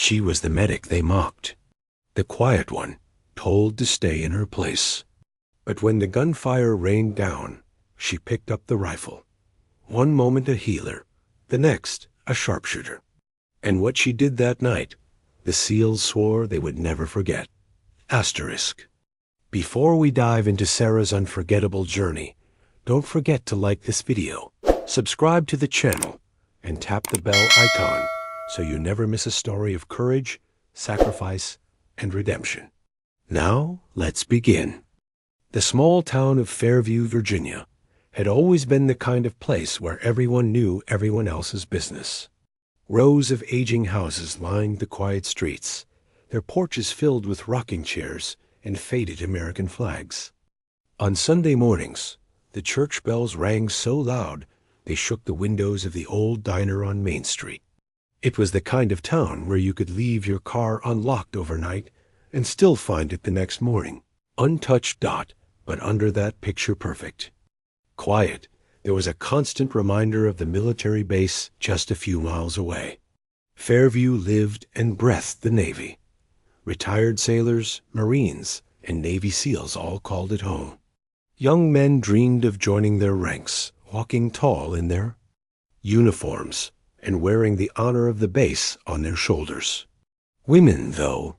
She was the medic they mocked, the quiet one, told to stay in her place. But when the gunfire rained down, she picked up the rifle. One moment a healer, the next a sharpshooter. And what she did that night, the SEALs swore they would never forget. Asterisk. Before we dive into Sarah's unforgettable journey, don't forget to like this video, subscribe to the channel, and tap the bell icon so you never miss a story of courage, sacrifice, and redemption. Now, let's begin. The small town of Fairview, Virginia, had always been the kind of place where everyone knew everyone else's business. Rows of aging houses lined the quiet streets, their porches filled with rocking chairs and faded American flags. On Sunday mornings, the church bells rang so loud they shook the windows of the old diner on Main Street. It was the kind of town where you could leave your car unlocked overnight and still find it the next morning, untouched but under that picture perfect. Quiet, there was a constant reminder of the military base just a few miles away. Fairview lived and breathed the Navy. Retired sailors, Marines, and Navy SEALs all called it home. Young men dreamed of joining their ranks, walking tall in their uniforms and wearing the honor of the base on their shoulders. Women, though,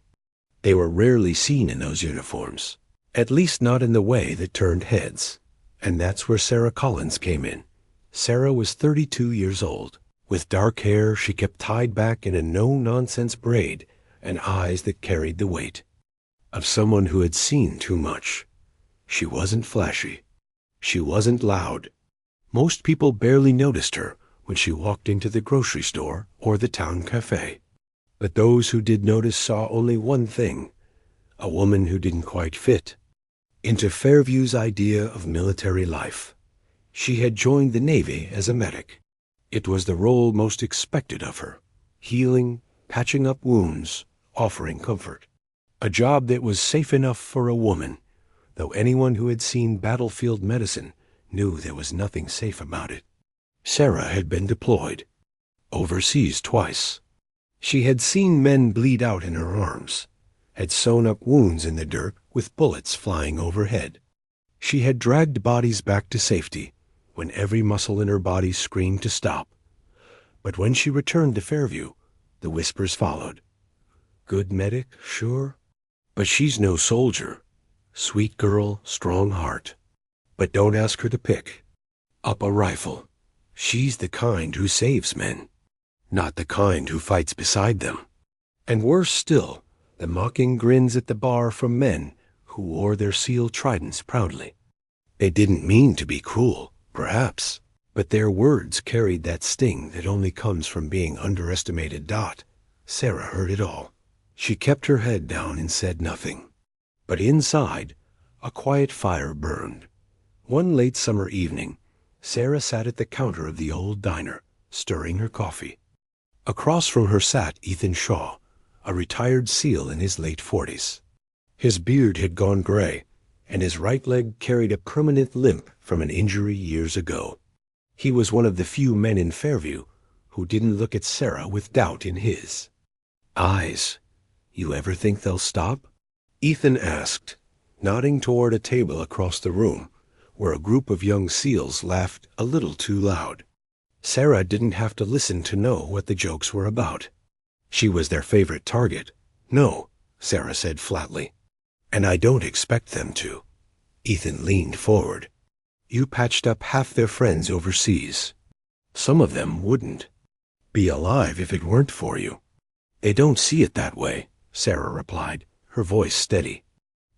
they were rarely seen in those uniforms, at least not in the way that turned heads. And that's where Sarah Collins came in. Sarah was 32 years old. With dark hair she kept tied back in a no-nonsense braid and eyes that carried the weight of someone who had seen too much. She wasn't flashy. She wasn't loud. Most people barely noticed her when she walked into the grocery store or the town cafe. But those who did notice saw only one thing: a woman who didn't quite fit into Fairview's idea of military life. She had joined the Navy as a medic. It was the role most expected of her: healing, patching up wounds, offering comfort. A job that was safe enough for a woman, though anyone who had seen battlefield medicine knew there was nothing safe about it. Sarah had been deployed, overseas twice. She had seen men bleed out in her arms, had sewn up wounds in the dirt with bullets flying overhead. She had dragged bodies back to safety when every muscle in her body screamed to stop. But when she returned to Fairview, the whispers followed. Good medic, sure, but she's no soldier. Sweet girl, strong heart. But don't ask her to pick up a rifle. She's the kind who saves men, not the kind who fights beside them. And worse still, the mocking grins at the bar from men who wore their SEAL tridents proudly. They didn't mean to be cruel, perhaps, but their words carried that sting that only comes from being underestimated. Sarah heard it all. She kept her head down and said nothing. But inside, a quiet fire burned. One late summer evening, Sarah sat at the counter of the old diner, stirring her coffee. Across from her sat Ethan Shaw, a retired SEAL in his late 40s. His beard had gone gray, and his right leg carried a permanent limp from an injury years ago. He was one of the few men in Fairview who didn't look at Sarah with doubt in his eyes. You ever think they'll stop? Ethan asked, nodding toward a table across the room, where a group of young SEALs laughed a little too loud. Sarah didn't have to listen to know what the jokes were about. She was their favorite target. No, Sarah said flatly. And I don't expect them to. Ethan leaned forward. You patched up half their friends overseas. Some of them wouldn't be alive if it weren't for you. They don't see it that way, Sarah replied, her voice steady.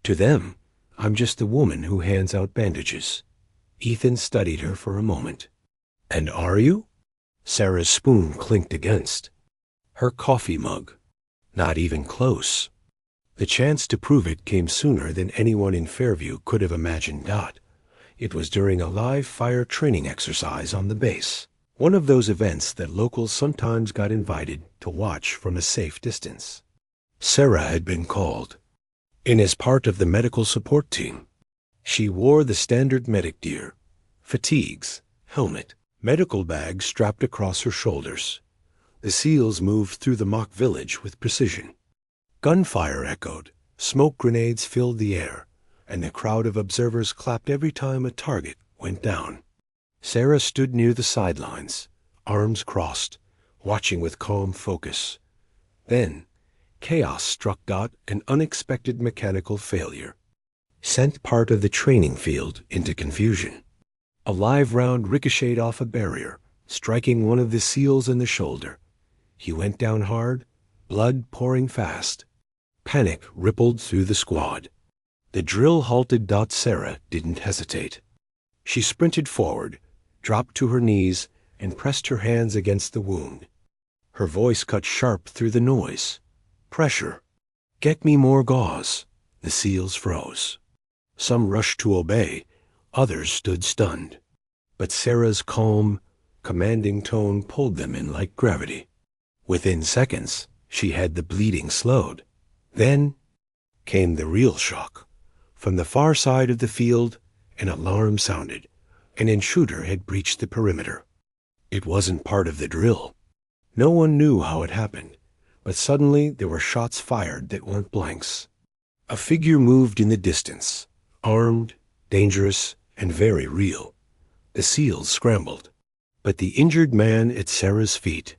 To them, I'm just the woman who hands out bandages. Ethan studied her for a moment. And are you? Sarah's spoon clinked against her coffee mug. Not even close. The chance to prove it came sooner than anyone in Fairview could have imagined. It was during a live fire training exercise on the base, one of those events that locals sometimes got invited to watch from a safe distance. Sarah had been called in as part of the medical support team. She wore the standard medic gear, fatigues, helmet, medical bag strapped across her shoulders. The SEALs moved through the mock village with precision. Gunfire echoed, smoke grenades filled the air, and the crowd of observers clapped every time a target went down. Sarah stood near the sidelines, arms crossed, watching with calm focus. Then, chaos struck Dot, an unexpected mechanical failure. Sent part of the training field into confusion. A live round ricocheted off a barrier, striking one of the SEALs in the shoulder. He went down hard, blood pouring fast. Panic rippled through the squad. The drill halted. Sarah didn't hesitate. She sprinted forward, dropped to her knees, and pressed her hands against the wound. Her voice cut sharp through the noise. Pressure. Get me more gauze. The SEALs froze. Some rushed to obey, others stood stunned. But Sarah's calm, commanding tone pulled them in like gravity. Within seconds, she had the bleeding slowed. Then came the real shock. From the far side of the field, an alarm sounded. An intruder had breached the perimeter. It wasn't part of the drill. No one knew how it happened, but suddenly there were shots fired that weren't blanks. A figure moved in the distance, armed, dangerous, and very real. The SEALs scrambled, but the injured man at Sarah's feet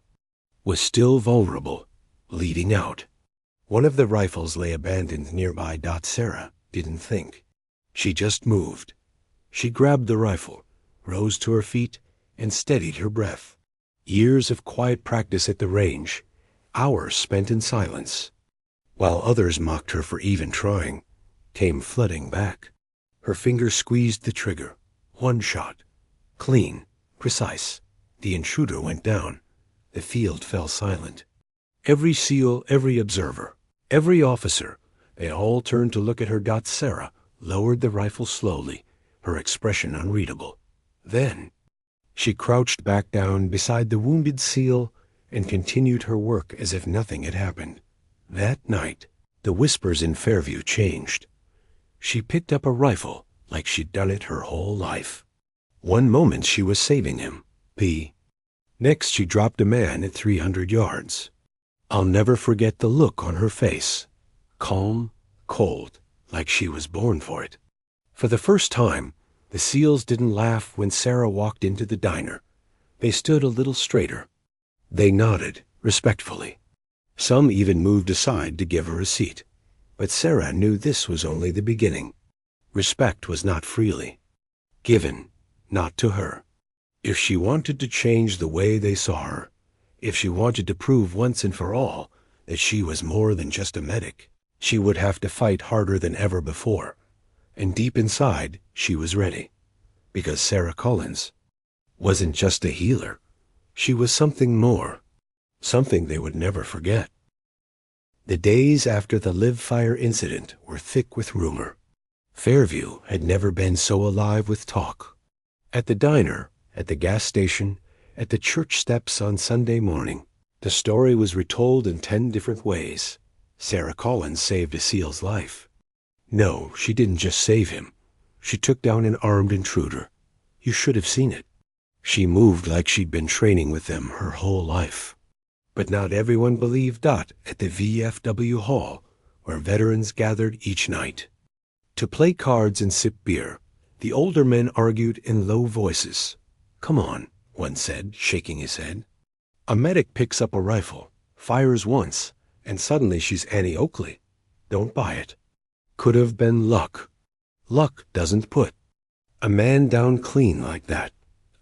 was still vulnerable, leading out. One of the rifles lay abandoned nearby. Sarah didn't think. She just moved. She grabbed the rifle, rose to her feet, and steadied her breath. Years of quiet practice at the range, hours spent in silence, while others mocked her for even trying, came flooding back. Her fingers squeezed the trigger. One shot. Clean, precise. The intruder went down. The field fell silent. Every SEAL, every observer, every officer, they all turned to look at her. Sarah lowered the rifle slowly, her expression unreadable. Then she crouched back down beside the wounded SEAL and continued her work as if nothing had happened. That night, the whispers in Fairview changed. She picked up a rifle like she'd done it her whole life. One moment she was saving him. Next she dropped a man at 300 yards. I'll never forget the look on her face. Calm, cold, like she was born for it. For the first time, the SEALs didn't laugh when Sarah walked into the diner. They stood a little straighter. They nodded, respectfully. Some even moved aside to give her a seat. But Sarah knew this was only the beginning. Respect was not freely given, not to her. If she wanted to change the way they saw her, if she wanted to prove once and for all that she was more than just a medic, she would have to fight harder than ever before. And deep inside, she was ready. Because Sarah Collins wasn't just a healer. She was something more. Something they would never forget. The days after the live fire incident were thick with rumor. Fairview had never been so alive with talk. At the diner, at the gas station, at the church steps on Sunday morning, the story was retold in 10 different ways. Sarah Collins saved a SEAL's life. No, she didn't just save him. She took down an armed intruder. You should have seen it. She moved like she'd been training with them her whole life. But not everyone believed Dot at the VFW hall, where veterans gathered each night. To play cards and sip beer, the older men argued in low voices. Come on, one said, shaking his head. A medic picks up a rifle, fires once, and suddenly she's Annie Oakley. Don't buy it. Could have been luck. Luck doesn't put a man down clean like that,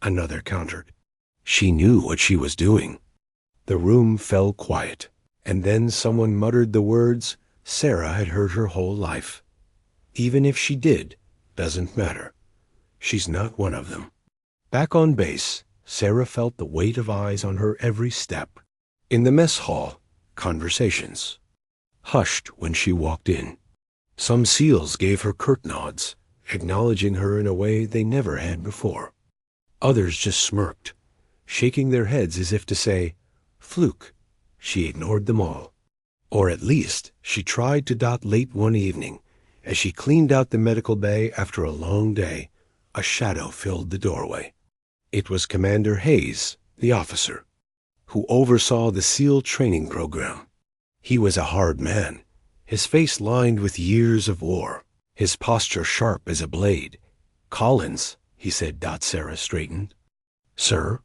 another countered. She knew what she was doing. The room fell quiet, and then someone muttered the words Sarah had heard her whole life. Even if she did, doesn't matter. She's not one of them. Back on base, Sarah felt the weight of eyes on her every step. In the mess hall, conversations. Hushed when she walked in. Some SEALs gave her curt nods, acknowledging her in a way they never had before. Others just smirked, shaking their heads as if to say, fluke. She ignored them all. Or at least, she tried to. Late one evening, as she cleaned out the medical bay after a long day, a shadow filled the doorway. It was Commander Hayes, the officer. who oversaw the SEAL training program. He was a hard man, his face lined with years of war, his posture sharp as a blade. "Collins," he said. Sarah straightened. "Sir?"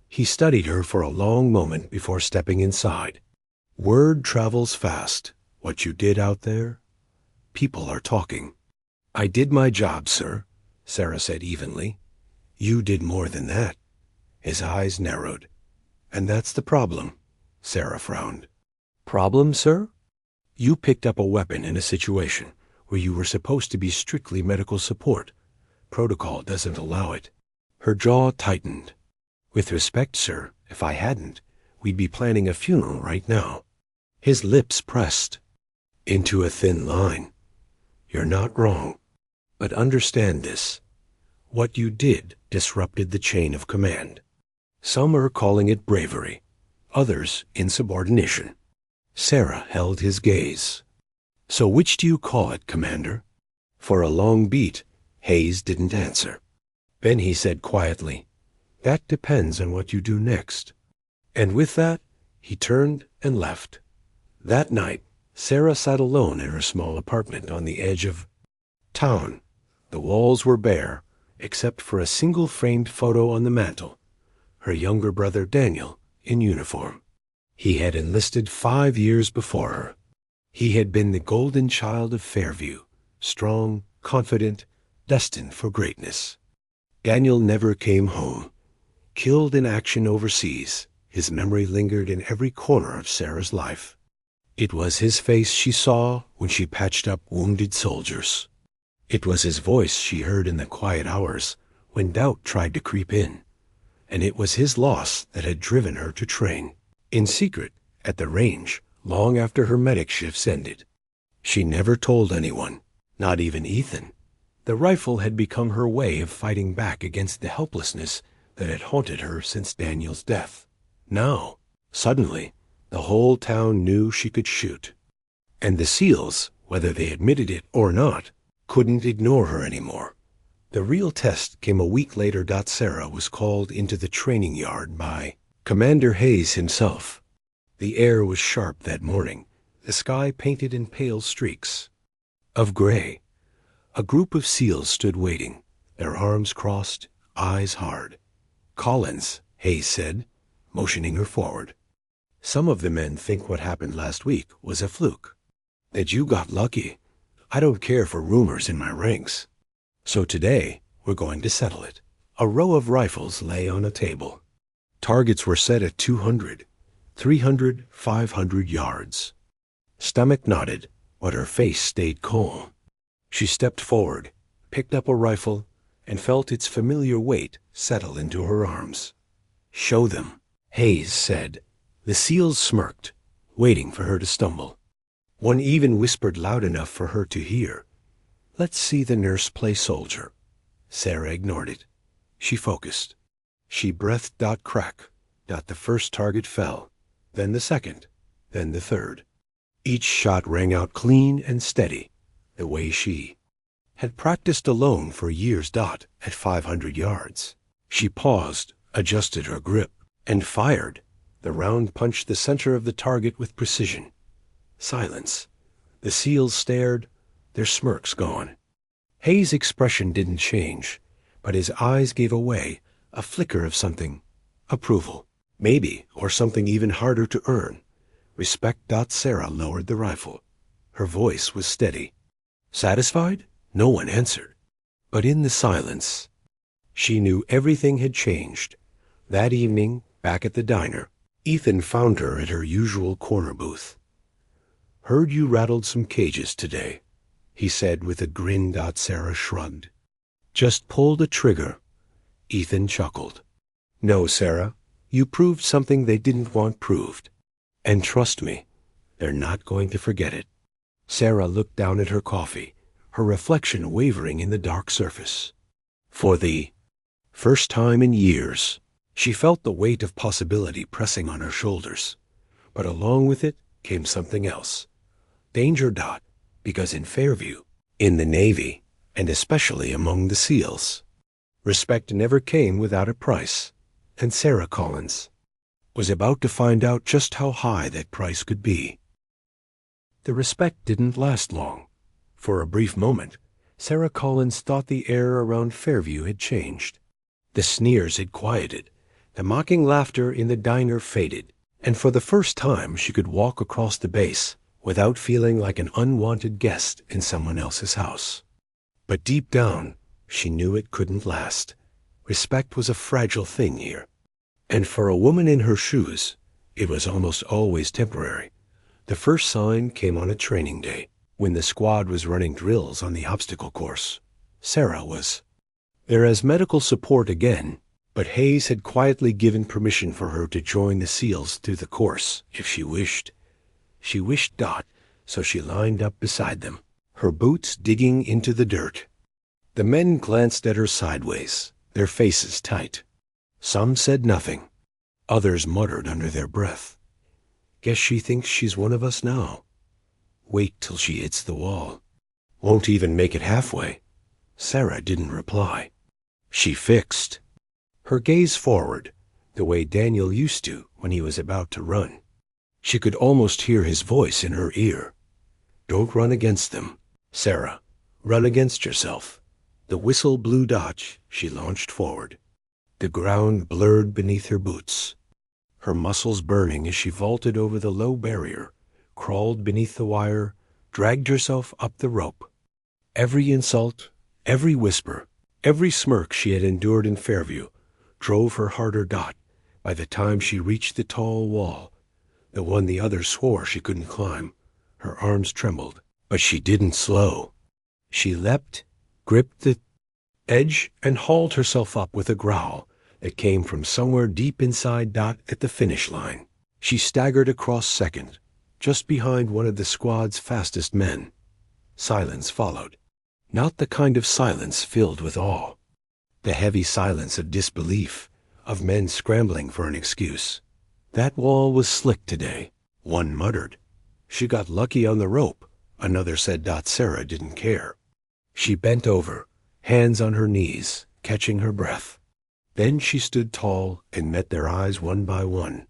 He studied her for a long moment before stepping inside. "Word travels fast. What you did out there? People are talking." "I did my job, sir," Sarah said evenly. "You did more than that." His eyes narrowed. "And that's the problem." Sarah frowned. "Problem, sir?" "You picked up a weapon in a situation where you were supposed to be strictly medical support. Protocol doesn't allow it." Her jaw tightened. "With respect, sir, if I hadn't, we'd be planning a funeral right now." His lips pressed into a thin line. "You're not wrong. But understand this. What you did disrupted the chain of command. Some are calling it bravery, others insubordination." Sarah held his gaze. "So which do you call it, Commander?" For a long beat, Hayes didn't answer. Then he said quietly, "That depends on what you do next." And with that, he turned and left. That night, Sarah sat alone in her small apartment on the edge of town. The walls were bare, except for a single framed photo on the mantel. Her younger brother Daniel, in uniform. He had enlisted 5 years before her. He had been the golden child of Fairview, strong, confident, destined for greatness. Daniel never came home. Killed in action overseas, his memory lingered in every corner of Sarah's life. It was his face she saw when she patched up wounded soldiers. It was his voice she heard in the quiet hours when doubt tried to creep in. And it was his loss that had driven her to train, in secret, at the range, long after her medic shifts ended. She never told anyone, not even Ethan. The rifle had become her way of fighting back against the helplessness that had haunted her since Daniel's death. Now, suddenly, the whole town knew she could shoot. And the SEALs, whether they admitted it or not, couldn't ignore her anymore. The real test came a week later. Sarah was called into the training yard by Commander Hayes himself. The air was sharp that morning, the sky painted in pale streaks of gray. A group of SEALs stood waiting, their arms crossed, eyes hard. "Collins," Hayes said, motioning her forward. "Some of the men think what happened last week was a fluke, that you got lucky. I don't care for rumors in my ranks. So today, we're going to settle it." A row of rifles lay on a table. Targets were set at 200, 300, 500 yards. Stomach knotted, but her face stayed calm. She stepped forward, picked up a rifle, and felt its familiar weight settle into her arms. "Show them," Hayes said. The SEALs smirked, waiting for her to stumble. One even whispered loud enough for her to hear, "Let's see the nurse play soldier." Sarah ignored it. She focused. She breathed. Crack. The first target fell, then the second, then the third. Each shot rang out clean and steady, the way she had practiced alone for years. At 500 yards. She paused, adjusted her grip, and fired. The round punched the center of the target with precision. Silence. The SEALs stared, their smirks gone. Hayes' expression didn't change, but his eyes gave away a flicker of something. Approval, maybe, or something even harder to earn. Respect. Sarah lowered the rifle. Her voice was steady. Satisfied? No one answered. But in the silence, she knew everything had changed. That evening, back at the diner, Ethan found her at her usual corner booth. "Heard you rattled some cages today," he said with a grin. Sarah shrugged. "Just pulled a trigger." Ethan chuckled. "No, Sarah, you proved something they didn't want proved. And trust me, they're not going to forget it." Sarah looked down at her coffee, her reflection wavering in the dark surface. For the first time in years, she felt the weight of possibility pressing on her shoulders. But along with it came something else. Danger. Because in Fairview, in the Navy, and especially among the SEALs, respect never came without a price. And Sarah Collins was about to find out just how high that price could be. The respect didn't last long. For a brief moment, Sarah Collins thought the air around Fairview had changed. The sneers had quieted, the mocking laughter in the diner faded, and for the first time she could walk across the base without feeling like an unwanted guest in someone else's house. But deep down, she knew it couldn't last. Respect was a fragile thing here. And for a woman in her shoes, it was almost always temporary. The first sign came on a training day, when the squad was running drills on the obstacle course. Sarah was there as medical support again, but Hayes had quietly given permission for her to join the SEALs through the course if she wished. She wished Dot, so she lined up beside them, her boots digging into the dirt. The men glanced at her sideways, their faces tight. Some said nothing. Others muttered under their breath. Guess she thinks she's one of us now. Wait till she hits the wall. Won't even make it halfway. Sarah didn't reply. She fixed her gaze forward, the way Daniel used to when he was about to run. She could almost hear his voice in her ear. Don't run against them, Sarah. Run against yourself. The whistle blew Dot. She launched forward. The ground blurred beneath her boots. Her muscles burning as she vaulted over the low barrier, crawled beneath the wire, dragged herself up the rope. Every insult, every whisper, every smirk she had endured in Fairview drove her harder. Dot. By the time she reached the tall wall, the one the others swore she couldn't climb, her arms trembled, but she didn't slow. She leapt, gripped the edge, and hauled herself up with a growl that came from somewhere deep inside Dot at the finish line. She staggered across second, just behind one of the squad's fastest men. Silence followed. Not the kind of silence filled with awe. The heavy silence of disbelief, of men scrambling for an excuse. That wall was slick today, one muttered. She got lucky on the rope, another said. Sarah didn't care. She bent over, hands on her knees, catching her breath. Then she stood tall and met their eyes one by one.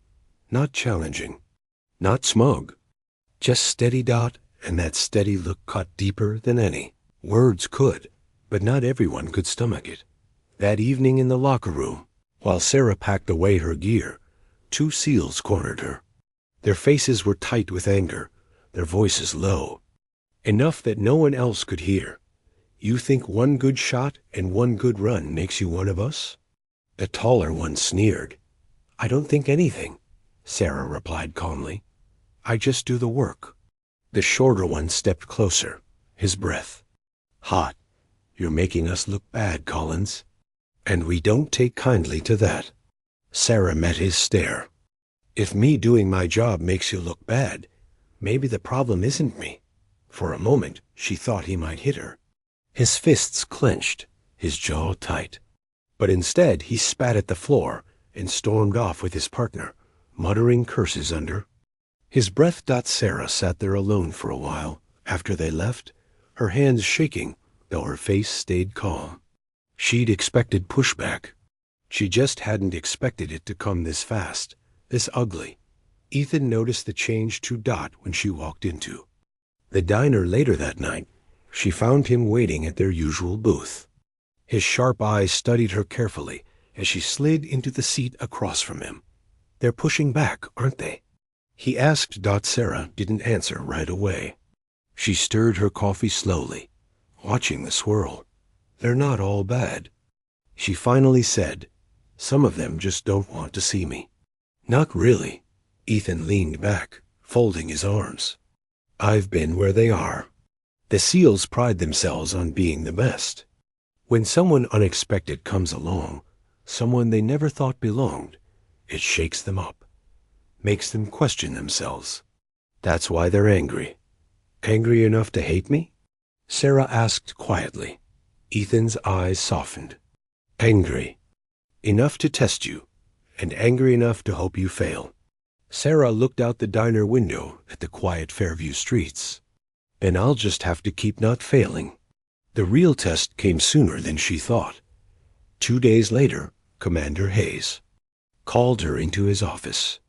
Not challenging, not smug, just steady. Dot, and that steady look cut deeper than any. Words could, but not everyone could stomach it. That evening in the locker room, while Sarah packed away her gear, 2 SEALs cornered her. Their faces were tight with anger, their voices low, enough that no one else could hear. You think one good shot and one good run makes you one of us? The taller one sneered. I don't think anything, Sarah replied calmly. I just do the work. The shorter one stepped closer, his breath hot. You're making us look bad, Collins. And we don't take kindly to that. Sarah met his stare. If me doing my job makes you look bad, maybe the problem isn't me. For a moment, she thought he might hit her. His fists clenched, his jaw tight. But instead, he spat at the floor and stormed off with his partner, muttering curses under his breath. Sarah sat there alone for a while after they left, her hands shaking, though her face stayed calm. She'd expected pushback. She just hadn't expected it to come this fast, this ugly. Ethan noticed the change to Dot when she walked into the diner later that night. She found him waiting at their usual booth. His sharp eyes studied her carefully as she slid into the seat across from him. They're pushing back, aren't they? He asked. Sarah didn't answer right away. She stirred her coffee slowly, watching the swirl. They're not all bad. She finally said, some of them just don't want to see me. Not really. Ethan leaned back, folding his arms. I've been where they are. The SEALs pride themselves on being the best. When someone unexpected comes along, someone they never thought belonged, it shakes them up, makes them question themselves. That's why they're angry. Angry enough to hate me? Sarah asked quietly. Ethan's eyes softened. Angry enough to test you, and angry enough to hope you fail. Sarah looked out the diner window at the quiet Fairview streets. Then I'll just have to keep not failing. The real test came sooner than she thought. 2 days later, Commander Hayes called her into his office.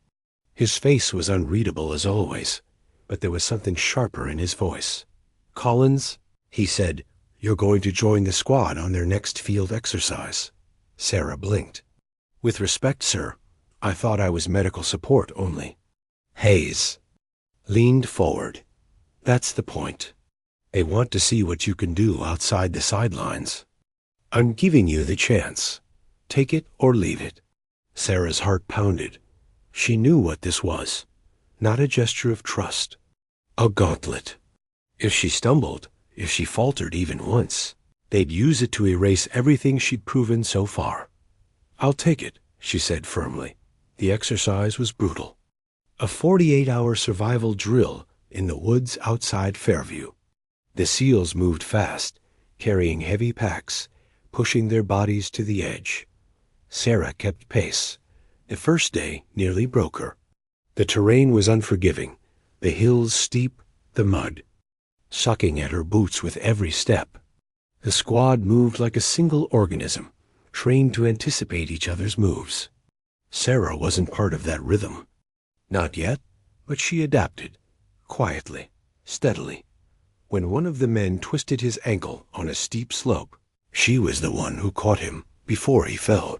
His face was unreadable as always, but there was something sharper in his voice. "Collins," he said, "you're going to join the squad on their next field exercise." Sarah blinked. "With respect, sir, I thought I was medical support only." Hayes leaned forward. "That's the point. They want to see what you can do outside the sidelines. I'm giving you the chance. Take it or leave it." Sarah's heart pounded. She knew what this was. Not a gesture of trust. A gauntlet. If she stumbled, if she faltered even once, they'd use it to erase everything she'd proven so far. "I'll take it," she said firmly. The exercise was brutal. A 48-hour survival drill in the woods outside Fairview. The SEALs moved fast, carrying heavy packs, pushing their bodies to the edge. Sarah kept pace. The first day nearly broke her. The terrain was unforgiving, the hills steep, the mud sucking at her boots with every step. The squad moved like a single organism, trained to anticipate each other's moves. Sarah wasn't part of that rhythm. Not yet, but she adapted, quietly, steadily. When one of the men twisted his ankle on a steep slope, she was the one who caught him before he fell.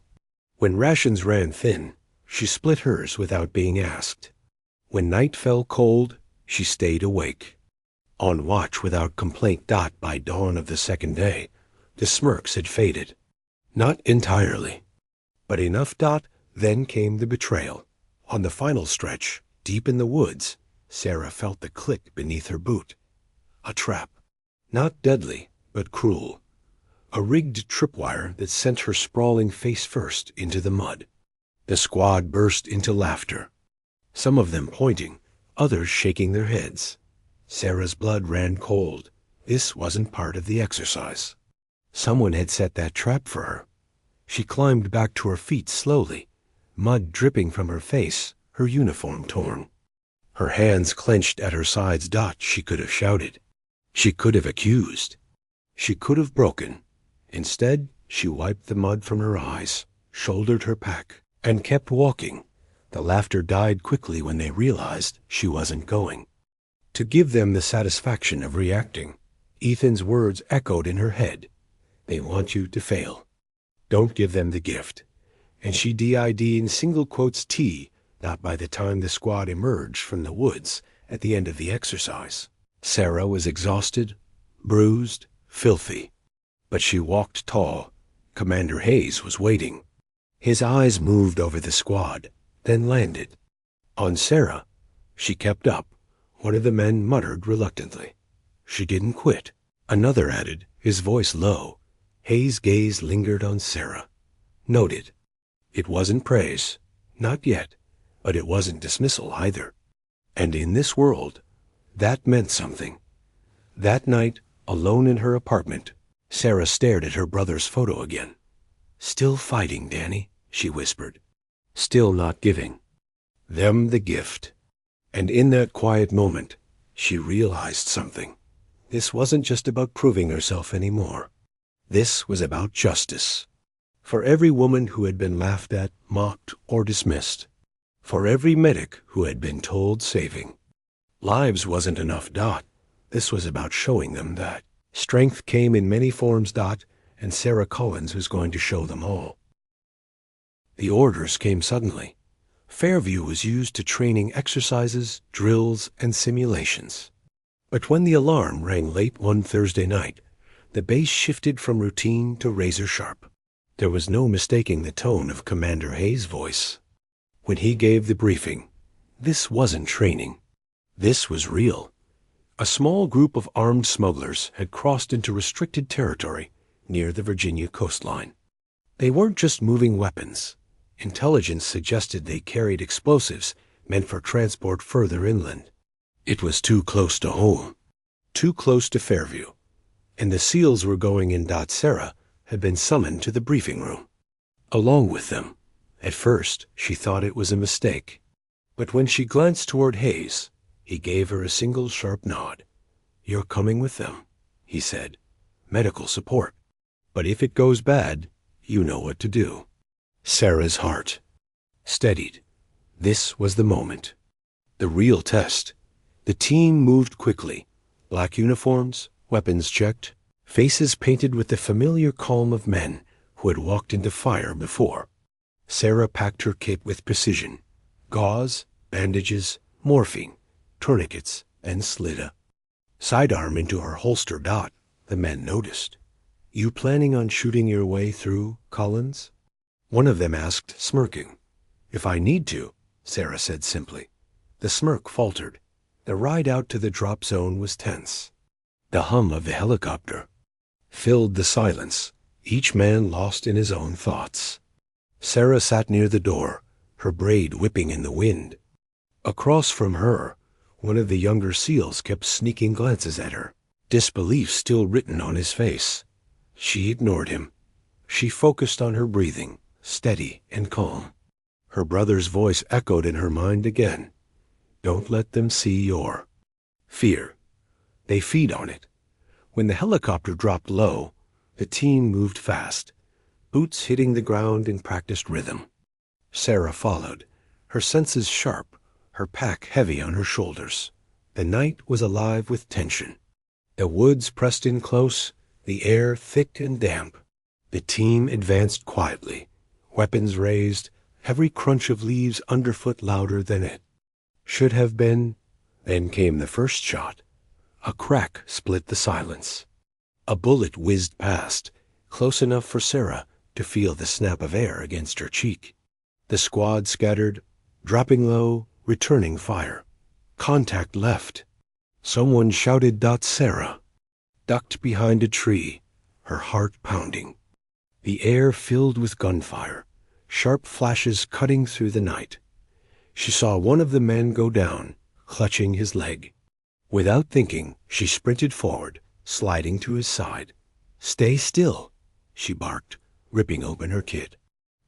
When rations ran thin, she split hers without being asked. When night fell cold, she stayed awake. On watch without complaint. By dawn of the second day, the smirks had faded. Not entirely, but enough. Then came the betrayal. On the final stretch, deep in the woods, Sarah felt the click beneath her boot. A trap. Not deadly, but cruel. A rigged tripwire that sent her sprawling face first into the mud. The squad burst into laughter. Some of them pointing, others shaking their heads. Sarah's blood ran cold. This wasn't part of the exercise. Someone had set that trap for her. She climbed back to her feet slowly, mud dripping from her face, her uniform torn. Her hands clenched at her sides. She could have shouted. She could have accused. She could have broken. Instead, she wiped the mud from her eyes, shouldered her pack, and kept walking. The laughter died quickly when they realized she wasn't going. To give them the satisfaction of reacting, Ethan's words echoed in her head. "They want you to fail. Don't give them the gift." And she did in single quotes T. Not by the time the squad emerged from the woods at the end of the exercise. Sarah was exhausted, bruised, filthy. But she walked tall. Commander Hayes was waiting. His eyes moved over the squad, then landed on Sarah. She kept up. One of the men muttered reluctantly. She didn't quit. Another added, his voice low. Hayes' gaze lingered on Sarah. Noted. It wasn't praise. Not yet. But it wasn't dismissal either. And in this world, that meant something. That night, alone in her apartment, Sarah stared at her brother's photo again. "Still fighting, Danny," she whispered. "Still not giving them the gift." And in that quiet moment, she realized something. This wasn't just about proving herself anymore. This was about justice. For every woman who had been laughed at, mocked, or dismissed. For every medic who had been told saving. Lives wasn't enough. This was about showing them that strength came in many forms. And Sarah Collins was going to show them all. The orders came suddenly. Fairview was used to training exercises, drills, and simulations. But when the alarm rang late one Thursday night, the base shifted from routine to razor sharp. There was no mistaking the tone of Commander Hayes' voice. When he gave the briefing, this wasn't training. This was real. A small group of armed smugglers had crossed into restricted territory near the Virginia coastline. They weren't just moving weapons. Intelligence suggested they carried explosives meant for transport further inland. It was too close to home, too close to Fairview, and the SEALs were going in. Sarah had been summoned to the briefing room, along with them. At first, she thought it was a mistake, but when she glanced toward Hayes, he gave her a single sharp nod. "You're coming with them," he said. "Medical support. But if it goes bad, you know what to do." Sarah's heart Steadied. This was the moment. The real test. The team moved quickly. Black uniforms, weapons checked, faces painted with the familiar calm of men who had walked into fire before. Sarah packed her kit with precision. Gauze, bandages, morphine, tourniquets, and slid a sidearm into her holster. The men noticed. "You planning on shooting your way through, Collins?" One of them asked, smirking. "If I need to," Sarah said simply. The smirk faltered. The ride out to the drop zone was tense. The hum of the helicopter filled the silence, each man lost in his own thoughts. Sarah sat near the door, her braid whipping in the wind. Across from her, one of the younger SEALs kept sneaking glances at her, disbelief still written on his face. She ignored him. She focused on her breathing, steady and calm. Her brother's voice echoed in her mind again. "Don't let them see your fear. They feed on it." When the helicopter dropped low, the team moved fast, boots hitting the ground in practiced rhythm. Sarah followed, her senses sharp, her pack heavy on her shoulders. The night was alive with tension. The woods pressed in close, the air thick and damp. The team advanced quietly, weapons raised, every crunch of leaves underfoot louder than it should have been. Then came the first shot. A crack split the silence. A bullet whizzed past, close enough for Sarah to feel the snap of air against her cheek. The squad scattered, dropping low, returning fire. Contact left. Someone shouted. Sarah ducked behind a tree, her heart pounding. The air filled with gunfire, sharp flashes cutting through the night. She saw one of the men go down, clutching his leg. Without thinking, she sprinted forward, sliding to his side. "Stay still," she barked, ripping open her kit.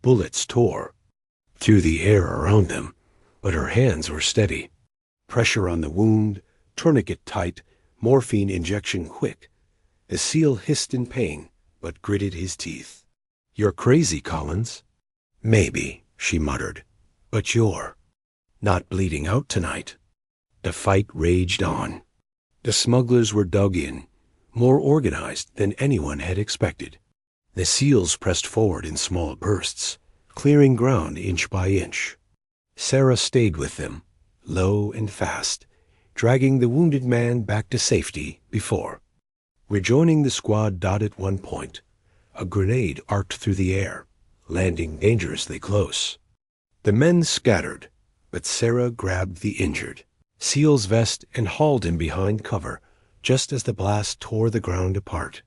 Bullets tore through the air around them, but her hands were steady. Pressure on the wound, tourniquet tight, morphine injection quick. The SEAL hissed in pain, but gritted his teeth. "You're crazy, Collins." "Maybe," she muttered, "but you're not bleeding out tonight." The fight raged on. The smugglers were dug in, more organized than anyone had expected. The SEALs pressed forward in small bursts, clearing ground inch by inch. Sarah stayed with them, low and fast, dragging the wounded man back to safety before rejoining the squad. At one point, a grenade arced through the air, landing dangerously close. The men scattered, but Sarah grabbed the injured SEAL's vest and hauled him behind cover just as the blast tore the ground apart.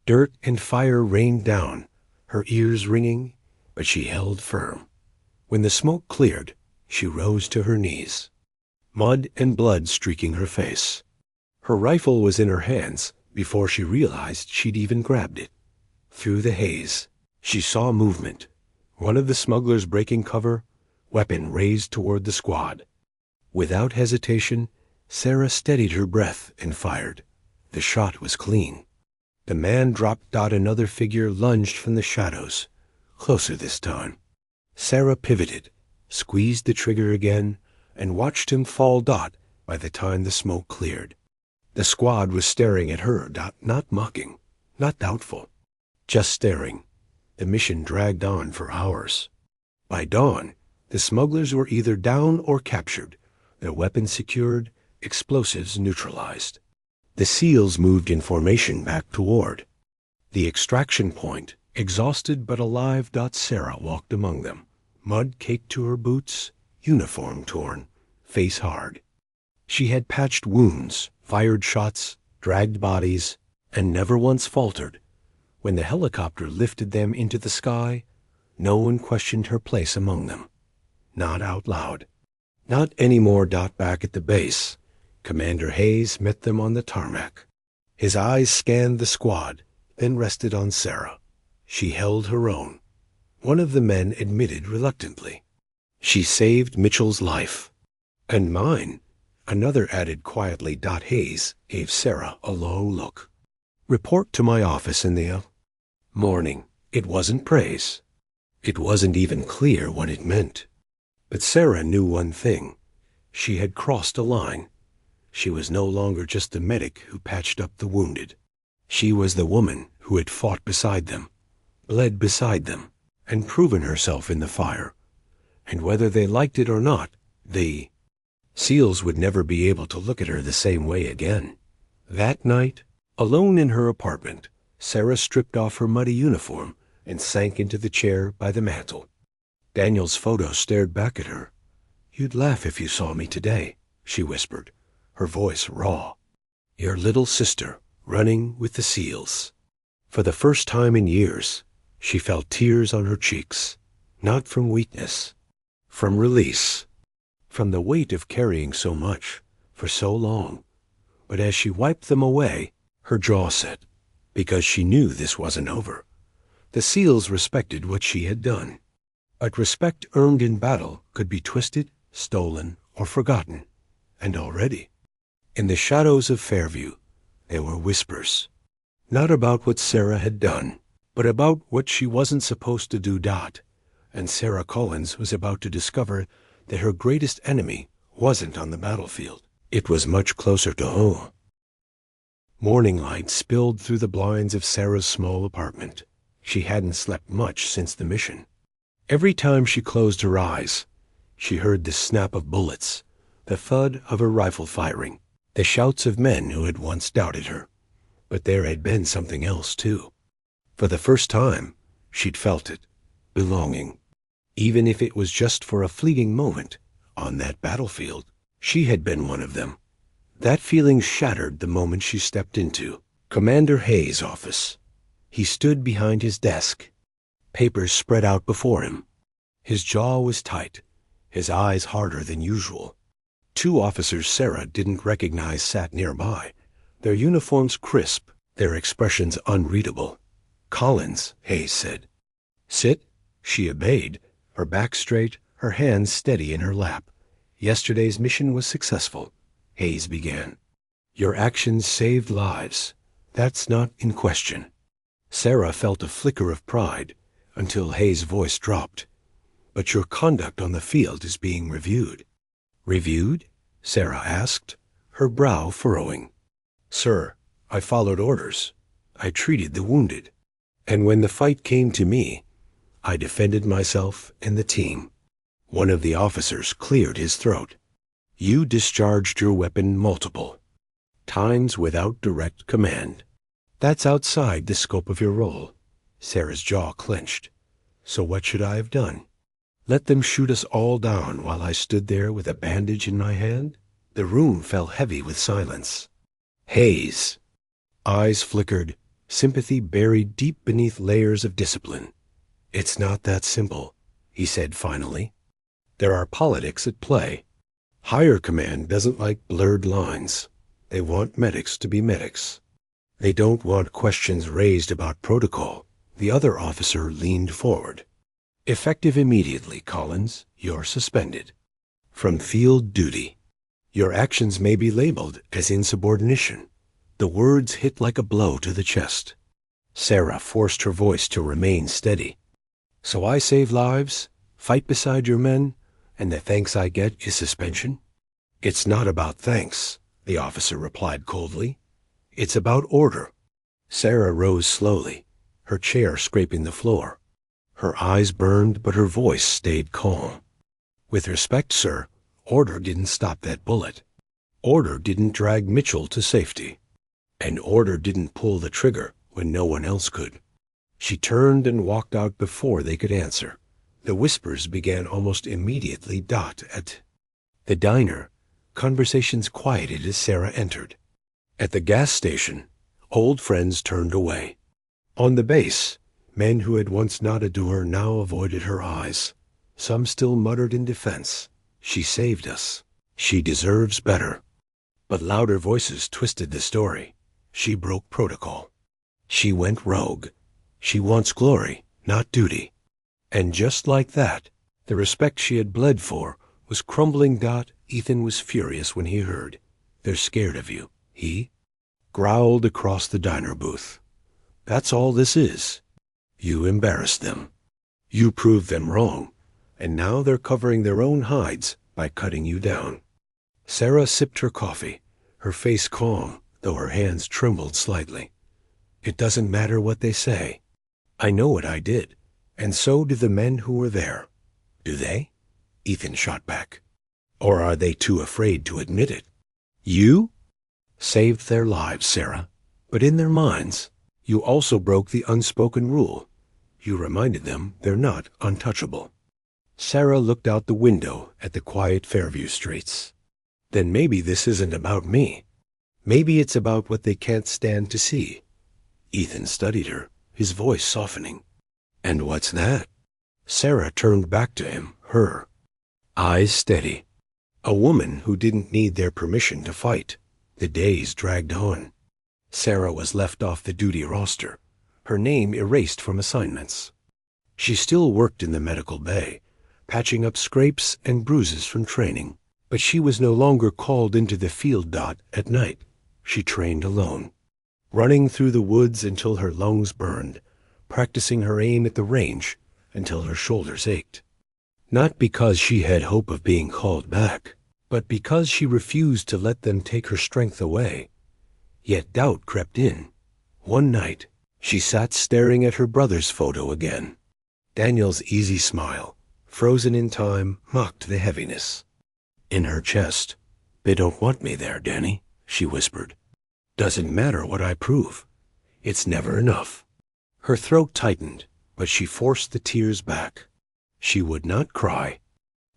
Dirt and fire rained down, her ears ringing, but she held firm. When the smoke cleared, she rose to her knees, mud and blood streaking her face. Her rifle was in her hands before she realized she'd even grabbed it. Through the haze, she saw movement. One of the smugglers breaking cover, weapon raised toward the squad. Without hesitation, Sarah steadied her breath and fired. The shot was clean. The man dropped. Another figure lunged from the shadows, closer this time. Sarah pivoted, squeezed the trigger again, and watched him fall. By the time the smoke cleared, the squad was staring at her. Not mocking, not doubtful, just staring. The mission dragged on for hours. By dawn, the smugglers were either down or captured, their weapons secured, explosives neutralized. The SEALs moved in formation back toward the extraction point, exhausted but alive. Sarah walked among them, mud caked to her boots, uniform torn, face hard. She had patched wounds, fired shots, dragged bodies, and never once faltered. When the helicopter lifted them into the sky, no one questioned her place among them. Not out loud. Not anymore. Back at the base, Commander Hayes met them on the tarmac. His eyes scanned the squad, then rested on Sarah. She held her own. One of the men admitted reluctantly, "She saved Mitchell's life." "And mine," another added quietly. Hayes gave Sarah a low look. "Report to my office in the morning." It wasn't praise. It wasn't even clear what it meant. But Sarah knew one thing. She had crossed a line. She was no longer just the medic who patched up the wounded. She was the woman who had fought beside them, bled beside them, and proven herself in the fire. And whether they liked it or not, the SEALs would never be able to look at her the same way again. That night, alone in her apartment, Sarah stripped off her muddy uniform and sank into the chair by the mantel. Daniel's photo stared back at her. "You'd laugh if you saw me today," she whispered, her voice raw. "Your little sister, running with the SEALs." For the first time in years, she felt tears on her cheeks, not from weakness, from release, from the weight of carrying so much for so long. But as she wiped them away, her jaw set, because she knew this wasn't over. The SEALs respected what she had done. But respect earned in battle could be twisted, stolen, or forgotten. And already, in the shadows of Fairview, there were whispers. Not about what Sarah had done, but about what she wasn't supposed to do. And Sarah Collins was about to discover that her greatest enemy wasn't on the battlefield. It was much closer to home. Morning light spilled through the blinds of Sarah's small apartment. She hadn't slept much since the mission. Every time she closed her eyes, she heard the snap of bullets, the thud of her rifle firing, the shouts of men who had once doubted her. But there had been something else, too. For the first time, she'd felt it, belonging. Even if it was just for a fleeting moment, on that battlefield, she had been one of them. That feeling shattered the moment she stepped into Commander Hayes' office. He stood behind his desk, papers spread out before him. His jaw was tight, his eyes harder than usual. Two officers Sarah didn't recognize sat nearby, their uniforms crisp, their expressions unreadable. "Collins," Hayes said. "Sit." She obeyed, her back straight, her hands steady in her lap. "Yesterday's mission was successful," Hayes began. "Your actions saved lives. That's not in question." Sarah felt a flicker of pride until Hayes' voice dropped. "But your conduct on the field is being reviewed." "Reviewed?" Sarah asked, her brow furrowing. "Sir, I followed orders. I treated the wounded. And when the fight came to me, I defended myself and the team." One of the officers cleared his throat. "You discharged your weapon multiple times without direct command. That's outside the scope of your role." Sarah's jaw clenched. "So what should I have done? Let them shoot us all down while I stood there with a bandage in my hand?" The room fell heavy with silence. Hayes' eyes flickered, sympathy buried deep beneath layers of discipline. "It's not that simple," he said finally. "There are politics at play. Higher command doesn't like blurred lines. They want medics to be medics. They don't want questions raised about protocol." The other officer leaned forward. "Effective immediately, Collins. You're suspended from field duty. Your actions may be labeled as insubordination." The words hit like a blow to the chest. Sarah forced her voice to remain steady. "So I save lives, fight beside your men, and the thanks I get is suspension?" "It's not about thanks," the officer replied coldly. "It's about order." Sarah rose slowly, her chair scraping the floor. Her eyes burned, but her voice stayed calm. "With respect, sir, order didn't stop that bullet. Order didn't drag Mitchell to safety. And order didn't pull the trigger when no one else could." She turned and walked out before they could answer. The whispers began almost immediately. At the diner, conversations quieted as Sarah entered. At the gas station, old friends turned away. On the base, men who had once nodded to her now avoided her eyes. Some still muttered in defense. "She saved us. She deserves better." But louder voices twisted the story. "She broke protocol. She went rogue. She wants glory, not duty." And just like that, the respect she had bled for was crumbling. Ethan was furious when he heard. "They're scared of you," he growled across the diner booth. "That's all this is. You embarrassed them. You proved them wrong. and now they're covering their own hides by cutting you down. Sarah sipped her coffee, her face calm, though her hands trembled slightly. It doesn't matter what they say. I know what I did, and so do the men who were there. Do they? Ethan shot back. Or are they too afraid to admit it? You saved their lives, Sarah, but in their minds, you also broke the unspoken rule. You reminded them they're not untouchable. Sarah looked out the window at the quiet Fairview streets. Then maybe this isn't about me. Maybe it's about what they can't stand to see. Ethan studied her, his voice softening. And what's that? Sarah turned back to him, her eyes steady. A woman who didn't need their permission to fight. The days dragged on. Sarah was left off the duty roster, her name erased from assignments. She still worked in the medical bay, patching up scrapes and bruises from training, but she was no longer called into the field at night. She trained alone, running through the woods until her lungs burned, practicing her aim at the range until her shoulders ached. Not because she had hope of being called back, but because she refused to let them take her strength away. Yet doubt crept in. One night, she sat staring at her brother's photo again. Daniel's easy smile, frozen in time, mocked the heaviness. In her chest, "They don't want me there, Danny," she whispered. "Doesn't matter what I prove. It's never enough." Her throat tightened, but she forced the tears back. She would not cry.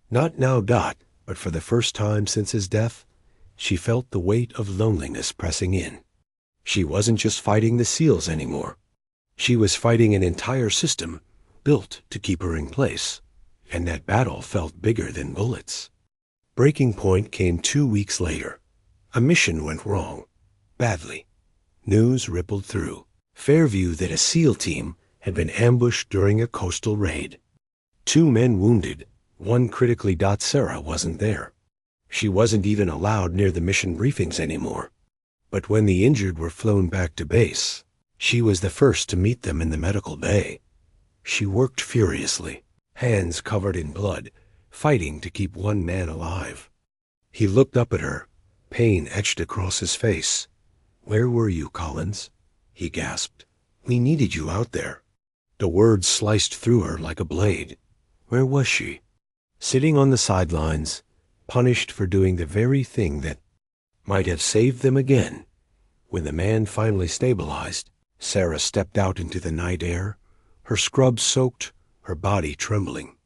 Not now, but for the first time since his death, she felt the weight of loneliness pressing in. She wasn't just fighting the SEALs anymore. She was fighting an entire system built to keep her in place, and that battle felt bigger than bullets. Breaking point came 2 weeks later. A mission went wrong. Badly. News rippled through Fairview that a SEAL team had been ambushed during a coastal raid. 2 men wounded, 1 critically. Sarah wasn't there. She wasn't even allowed near the mission briefings anymore. But when the injured were flown back to base, she was the first to meet them in the medical bay. She worked furiously, hands covered in blood, fighting to keep 1 man alive. He looked up at her, pain etched across his face. "Where were you, Collins?" he gasped. "We needed you out there." The words sliced through her like a blade. Where was she? Sitting on the sidelines, punished for doing the very thing that might have saved them again. When the man finally stabilized, Sarah stepped out into the night air, her scrubs soaked, her body trembling.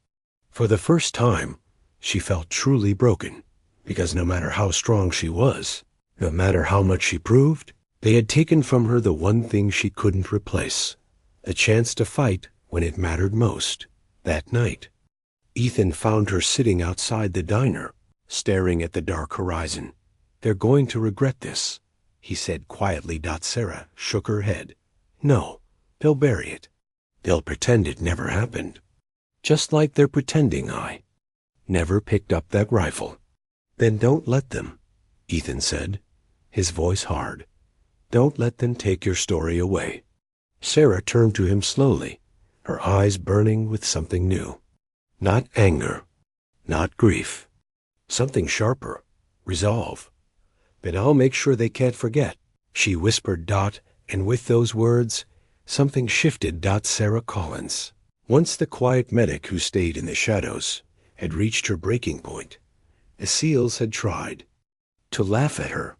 For the first time, she felt truly broken, because no matter how strong she was, no matter how much she proved, they had taken from her the one thing she couldn't replace, the chance to fight when it mattered most. That night, Ethan found her sitting outside the diner, staring at the dark horizon. "They're going to regret this," he said quietly. Sarah shook her head. "No, they'll bury it. They'll pretend it never happened. Just like they're pretending I never picked up that rifle." "Then don't let them," Ethan said, his voice hard. "Don't let them take your story away." Sarah turned to him slowly, her eyes burning with something new. Not anger, not grief. Something sharper. Resolve. "But I'll make sure they can't forget," she whispered. And with those words, something shifted. Sarah Collins, once the quiet medic who stayed in the shadows, had reached her breaking point. The SEALs had tried to laugh at her.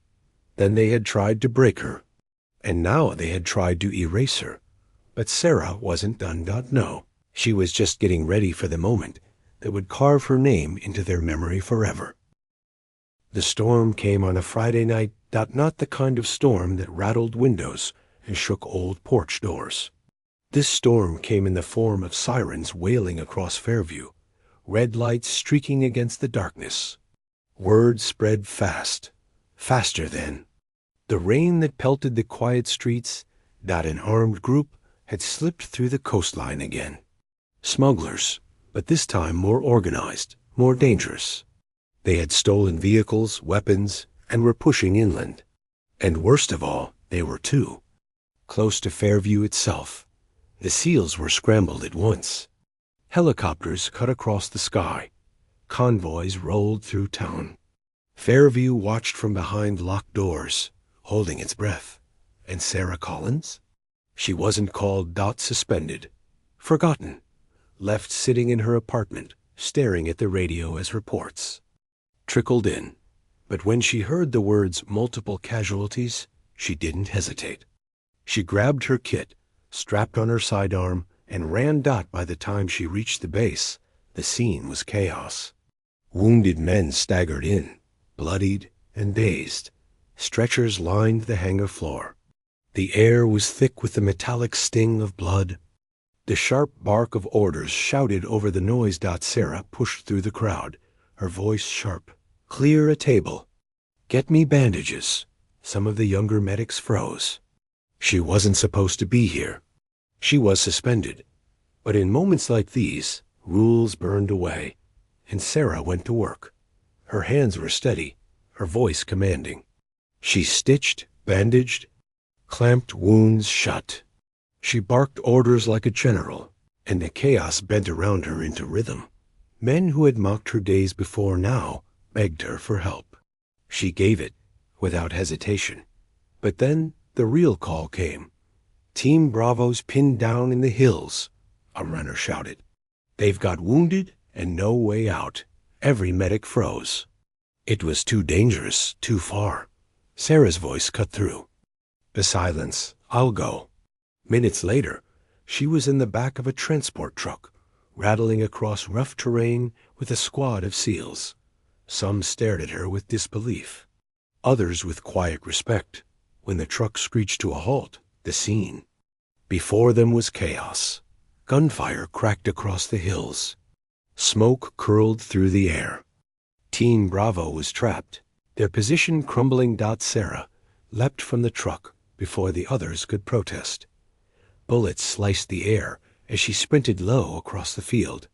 Then they had tried to break her. And now they had tried to erase her. But Sarah wasn't done. No, she was just getting ready for the moment that would carve her name into their memory forever. The storm came on a Friday night. Not the kind of storm that rattled windows and shook old porch doors. This storm came in the form of sirens wailing across Fairview, red lights streaking against the darkness. Word spread fast, faster than the rain that pelted the quiet streets. An armed group had slipped through the coastline again. Smugglers, but this time more organized, more dangerous. They had stolen vehicles, weapons, and were pushing inland. And worst of all, they were too close to Fairview itself. The SEALs were scrambled at once. Helicopters cut across the sky. Convoys rolled through town. Fairview watched from behind locked doors, holding its breath. And Sarah Collins? She wasn't called. Suspended. Forgotten. Left sitting in her apartment, staring at the radio as reports trickled in. But when she heard the words multiple casualties, she didn't hesitate. She grabbed her kit, strapped on her sidearm, and ran. By the time she reached the base, the scene was chaos. Wounded men staggered in, bloodied and dazed. Stretchers lined the hangar floor. The air was thick with the metallic sting of blood. The sharp bark of orders shouted over the noise. Sarah pushed through the crowd, her voice sharp. Clear a table. Get me bandages. Some of the younger medics froze. She wasn't supposed to be here. She was suspended. But in moments like these, rules burned away, and Sarah went to work. Her hands were steady, her voice commanding. She stitched, bandaged, clamped wounds shut. She barked orders like a general, and the chaos bent around her into rhythm. Men who had mocked her days before now begged her for help. She gave it, without hesitation. But then the real call came. Team Bravo's pinned down in the hills, a runner shouted. They've got wounded and no way out. Every medic froze. It was too dangerous, too far. Sarah's voice cut through. The silence. I'll go. Minutes later, she was in the back of a transport truck, rattling across rough terrain with a squad of SEALs. Some stared at her with disbelief, others with quiet respect. When the truck screeched to a halt, the scene before them was chaos. Gunfire cracked across the hills. Smoke curled through the air. Team Bravo was trapped, their position crumbling. Sarah leapt from the truck before the others could protest. Bullets sliced the air as she sprinted low across the field.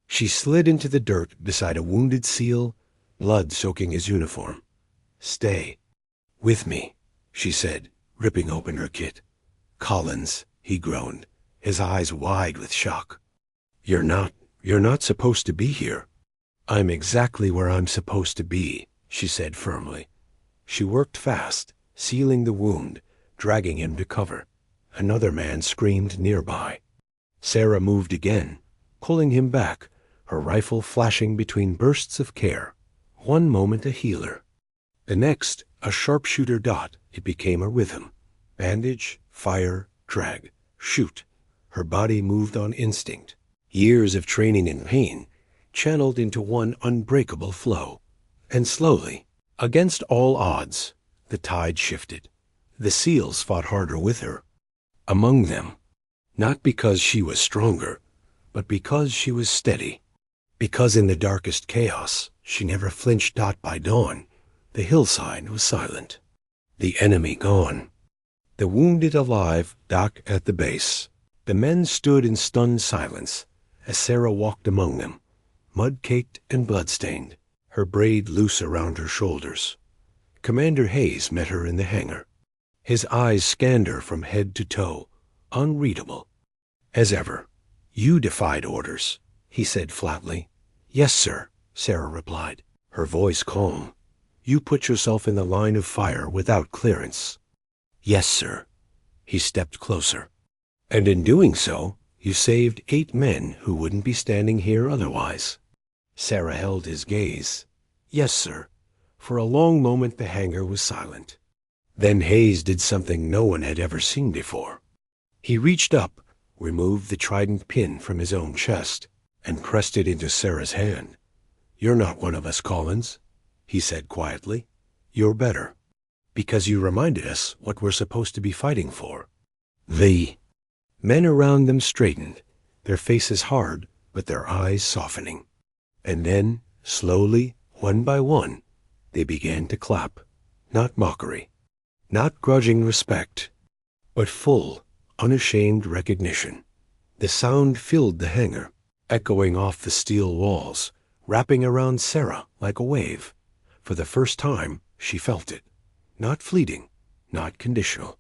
She slid into the dirt beside a wounded SEAL, blood soaking his uniform. Stay. With me, she said, ripping open her kit. Collins, he groaned, his eyes wide with shock. You're not supposed to be here. I'm exactly where I'm supposed to be, she said firmly. She worked fast, sealing the wound, dragging him to cover. Another man screamed nearby. Sarah moved again, pulling him back, her rifle flashing between bursts of care. One moment a healer. The next, a sharpshooter. It became a rhythm. Bandage, fire, drag, shoot. Her body moved on instinct. Years of training and pain channeled into one unbreakable flow. And slowly, against all odds, the tide shifted. The SEALs fought harder with her. Among them, not because she was stronger, but because she was steady. Because in the darkest chaos, she never flinched. By dawn, the hillside was silent. The enemy gone. The wounded alive. At the base. The men stood in stunned silence as Sarah walked among them, mud-caked and blood-stained, her braid loose around her shoulders. Commander Hayes met her in the hangar. His eyes scanned her from head to toe, unreadable. As ever, you defied orders, he said flatly. Yes, sir, Sarah replied, her voice calm. You put yourself in the line of fire without clearance. Yes, sir. He stepped closer. And in doing so, you saved 8 men who wouldn't be standing here otherwise. Sarah held his gaze. Yes, sir. For a long moment the hangar was silent. Then Hayes did something no one had ever seen before. He reached up, removed the trident pin from his own chest, and pressed it into Sarah's hand. You're not one of us, Collins, he said quietly. You're better, because you reminded us what we're supposed to be fighting for. The men around them straightened, their faces hard, but their eyes softening. And then, slowly, one by one, they began to clap. Not mockery, not grudging respect, but full, unashamed recognition. The sound filled the hangar, echoing off the steel walls, wrapping around Sarah like a wave. For the first time, she felt it. Not fleeting, not conditional.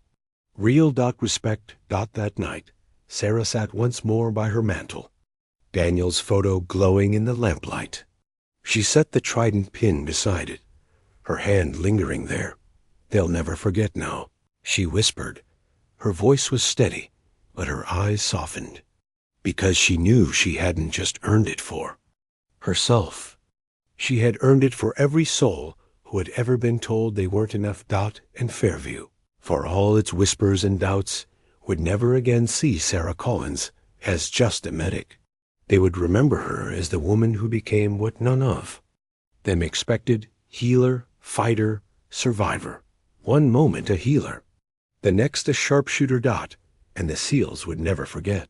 Real. Respect. That night, Sarah sat once more by her mantel. Daniel's photo glowing in the lamplight. She set the trident pin beside it, her hand lingering there. "They'll never forget now," she whispered. Her voice was steady, but her eyes softened, because she knew she hadn't just earned it for herself. She had earned it for every soul who had ever been told they weren't enough. And Fairview, for all its whispers and doubts, would never again see Sarah Collins as just a medic. They would remember her as the woman who became what none of them expected: healer, fighter, survivor. One moment a healer, the next a sharpshooter. And the SEALs would never forget.